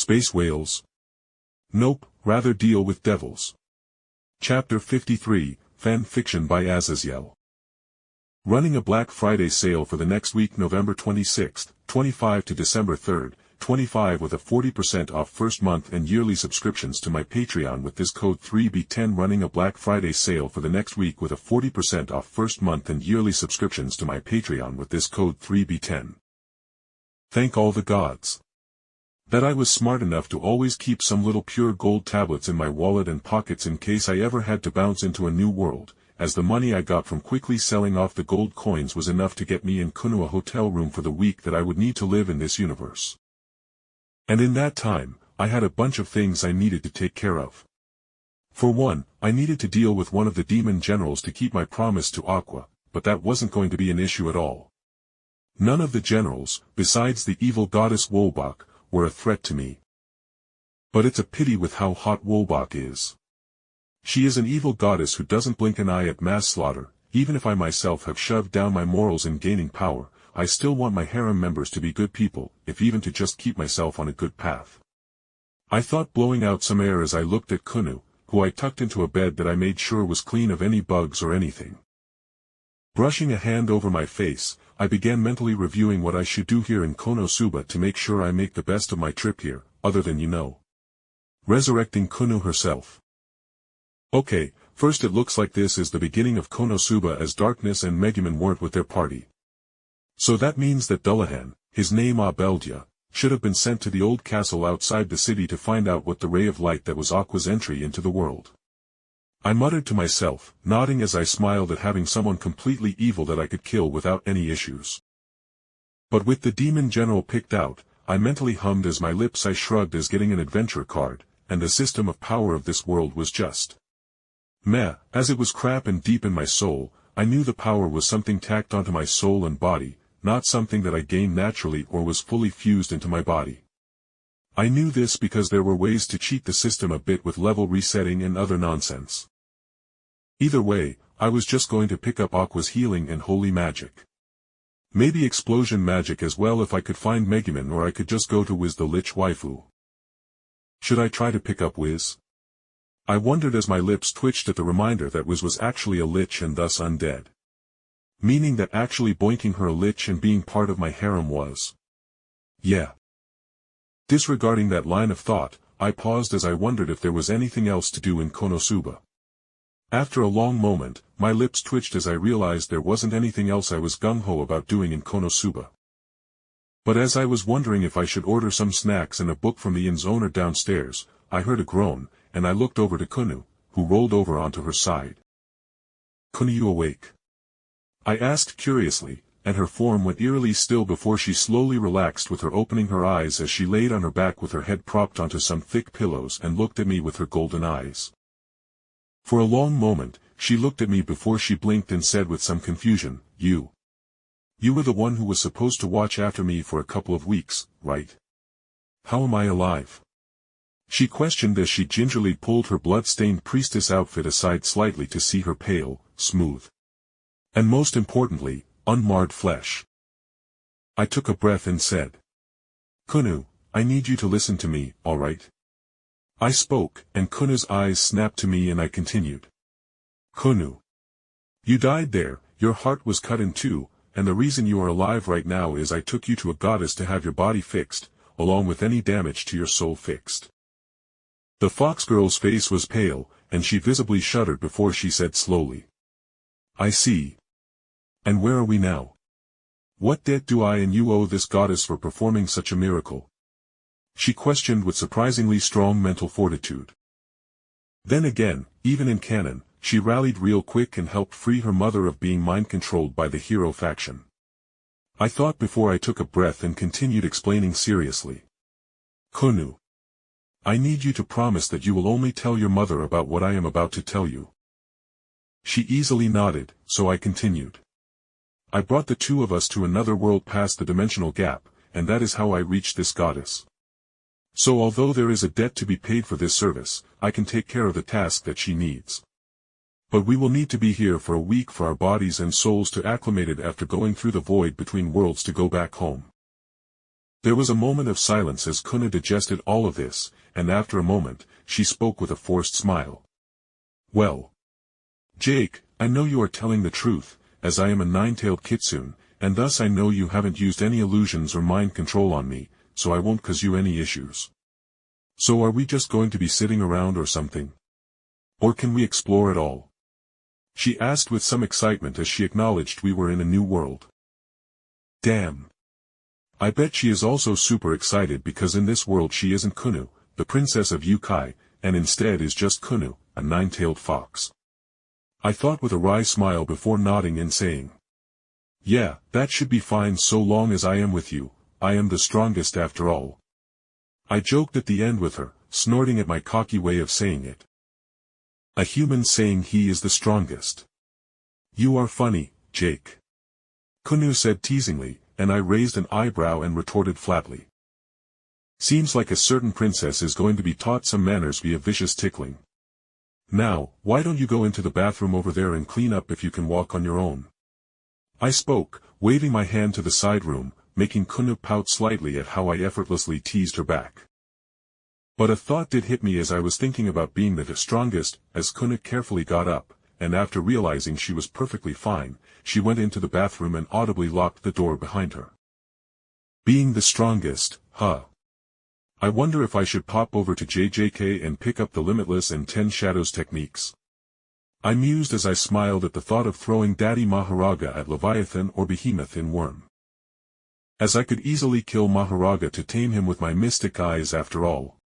Space whales? Nope, rather deal with devils. Chapter 53, Fiction by Azazyel. Running a Black Friday sale for the next week, November 26th, 25 to December 3rd, 25, with a 40% off first month and yearly subscriptions to my Patreon with this code 3B10. Running a Black Friday sale for the next week with a 40% off first month and yearly subscriptions to my Patreon with this code 3B10. Thank all the gods that I was smart enough to always keep some little pure gold tablets in my wallet and pockets in case I ever had to bounce into a new world, as the money I got from quickly selling off the gold coins was enough to get me in Kunou a hotel room for the week that I would need to live in this universe. And in that time, I had a bunch of things I needed to take care of. For one, I needed to deal with one of the demon generals to keep my promise to Aqua, but that wasn't going to be an issue at all. None of the generals, besides the Evil Goddess Wolbach, were a threat to me. But it's a pity with how hot Wolbach is. She is an evil goddess who doesn't blink an eye at mass slaughter. Even if I myself have shoved down my morals in gaining power, I still want my harem members to be good people, if even to just keep myself on a good path. I thought blowing out some air as I looked at Kunou, who I tucked into a bed that I made sure was clean of any bugs or anything. Brushing a hand over my face, I began mentally reviewing what I should do here in Konosuba to make sure I make the best of my trip here, other than resurrecting Kunou herself. Okay, first it looks like this is the beginning of Konosuba, as Darkness and Megumin weren't with their party. So that means that Dullahan, his name Abeldia, should have been sent to the old castle outside the city to find out what the ray of light that was Aqua's entry into the world. I muttered to myself, nodding as I smiled at having someone completely evil that I could kill without any issues. But with the demon general picked out, I mentally hummed as my lips I shrugged as getting an adventure card, and the system of power of this world was just meh, as it was crap and deep in my soul. I knew the power was something tacked onto my soul and body, not something that I gained naturally or was fully fused into my body. I knew this because there were ways to cheat the system a bit with level resetting and other nonsense. Either way, I was just going to pick up Aqua's healing and holy magic. Maybe explosion magic as well if I could find Megumin, or I could just go to Wiz the Lich waifu. Should I try to pick up Wiz? I wondered as my lips twitched at the reminder that Wiz was actually a lich and thus undead. Meaning that actually boinking her a lich and being part of my harem was. Yeah. Disregarding that line of thought, I paused as I wondered if there was anything else to do in Konosuba. After a long moment, my lips twitched as I realized there wasn't anything else I was gung-ho about doing in Konosuba. But as I was wondering if I should order some snacks and a book from the inn's owner downstairs, I heard a groan, and I looked over to Kunou, who rolled over onto her side. "Kunou, you awake?" I asked curiously, and her form went eerily still before she slowly relaxed, with her opening her eyes as she laid on her back with her head propped onto some thick pillows and looked at me with her golden eyes. For a long moment, she looked at me before she blinked and said with some confusion, You were the one who was supposed to watch after me for a couple of weeks, right? How am I alive?" She questioned as she gingerly pulled her blood-stained priestess outfit aside slightly to see her pale, smooth, and most importantly, unmarred flesh. I took a breath and said, "Kunou, I need you to listen to me, all right?" I spoke, and Kunou's eyes snapped to me and I continued. "Kunou, you died there, your heart was cut in two, and the reason you are alive right now is I took you to a goddess to have your body fixed, along with any damage to your soul fixed." The fox girl's face was pale, and she visibly shuddered before she said slowly, "I see. And where are we now? What debt do I and you owe this goddess for performing such a miracle?" She questioned with surprisingly strong mental fortitude. Then again, even in canon, she rallied real quick and helped free her mother of being mind-controlled by the hero faction. I thought before I took a breath and continued explaining seriously. "Kunou, I need you to promise that you will only tell your mother about what I am about to tell you." She easily nodded, so I continued. "I brought the two of us to another world past the dimensional gap, and that is how I reached this goddess. So although there is a debt to be paid for this service, I can take care of the task that she needs. But we will need to be here for a week for our bodies and souls to acclimate it after going through the void between worlds to go back home. There was a moment of silence as Kunou digested all of this, and after a moment, she spoke with a forced smile. Well, Jake, I know you are telling the truth, as I am a nine-tailed kitsune, and thus I know you haven't used any illusions or mind control on me, so I won't cause you any issues. So are we just going to be sitting around or something? Or can we explore at all? She asked with some excitement as she acknowledged we were in a new world. Damn. I bet she is also super excited because in this world she isn't Kunou, the princess of Yukai, and instead is just Kunou, a nine-tailed fox. I thought with a wry smile before nodding and saying, yeah, that should be fine so long as I am with you, I am the strongest after all. I joked at the end with her, snorting at my cocky way of saying it. A human saying he is the strongest. You are funny, Jake. Kunou said teasingly, and I raised an eyebrow and retorted flatly. Seems like a certain princess is going to be taught some manners via vicious tickling. Now, why don't you go into the bathroom over there and clean up if you can walk on your own? I spoke, waving my hand to the side room, making Kunou pout slightly at how I effortlessly teased her back. But a thought did hit me as I was thinking about being the strongest, as Kunou carefully got up, and after realizing she was perfectly fine, she went into the bathroom and audibly locked the door behind her. Being the strongest, huh? I wonder if I should pop over to JJK and pick up the Limitless and 10 Shadows techniques. I mused as I smiled at the thought of throwing Daddy Maharaga at Leviathan or Behemoth in Worm. As I could easily kill Maharaga to tame him with my mystic eyes after all.